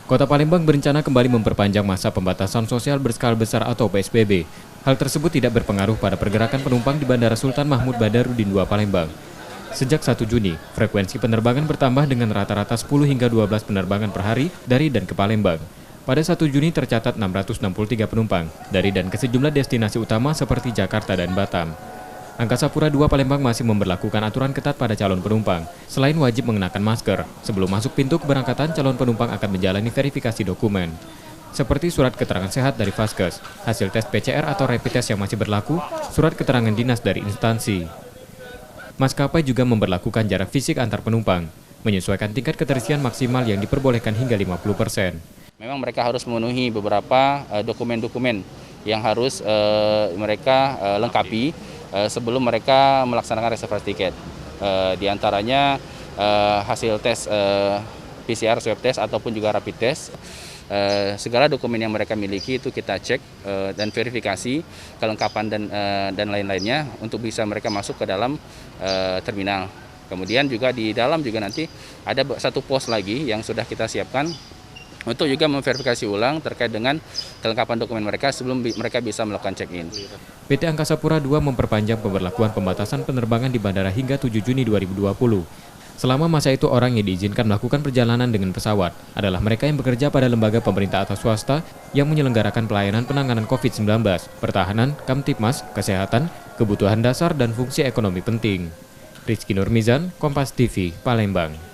Kota Palembang berencana kembali memperpanjang masa pembatasan sosial berskala besar atau PSBB. Hal tersebut tidak berpengaruh pada pergerakan penumpang di Bandara Sultan Mahmud Badarudin II Palembang. Sejak 1 Juni, frekuensi penerbangan bertambah dengan rata-rata 10 hingga 12 penerbangan per hari dari dan ke Palembang. Pada 1 Juni tercatat 663 penumpang dari dan ke sejumlah destinasi utama seperti Jakarta dan Batam. Angkasa Pura II Palembang masih memberlakukan aturan ketat pada calon penumpang. Selain wajib mengenakan masker, sebelum masuk pintu keberangkatan calon penumpang akan menjalani verifikasi dokumen. Seperti surat keterangan sehat dari Vaskes, hasil tes PCR atau rapid test yang masih berlaku, surat keterangan dinas dari instansi. Maskapai juga memberlakukan jarak fisik antar penumpang, menyesuaikan tingkat keterisian maksimal yang diperbolehkan hingga 50%. Memang mereka harus memenuhi beberapa dokumen-dokumen yang harus mereka lengkapi sebelum mereka melaksanakan reservasi tiket. Di antaranya hasil tes PCR, swab test ataupun juga rapid test. Segala dokumen yang mereka miliki itu kita cek dan verifikasi kelengkapan dan lain-lainnya untuk bisa mereka masuk ke dalam terminal. Kemudian juga di dalam juga nanti ada satu pos lagi yang sudah kita siapkan untuk juga memverifikasi ulang terkait dengan kelengkapan dokumen mereka sebelum mereka bisa melakukan check-in. PT Angkasa Pura II memperpanjang pemberlakuan pembatasan penerbangan di bandara hingga 7 Juni 2020. Selama masa itu, orang yang diizinkan melakukan perjalanan dengan pesawat adalah mereka yang bekerja pada lembaga pemerintah atau swasta yang menyelenggarakan pelayanan penanganan COVID-19, pertahanan, Kamtipmas, kesehatan, kebutuhan dasar, dan fungsi ekonomi penting. Rizky Nurmizan, Kompas TV, Palembang.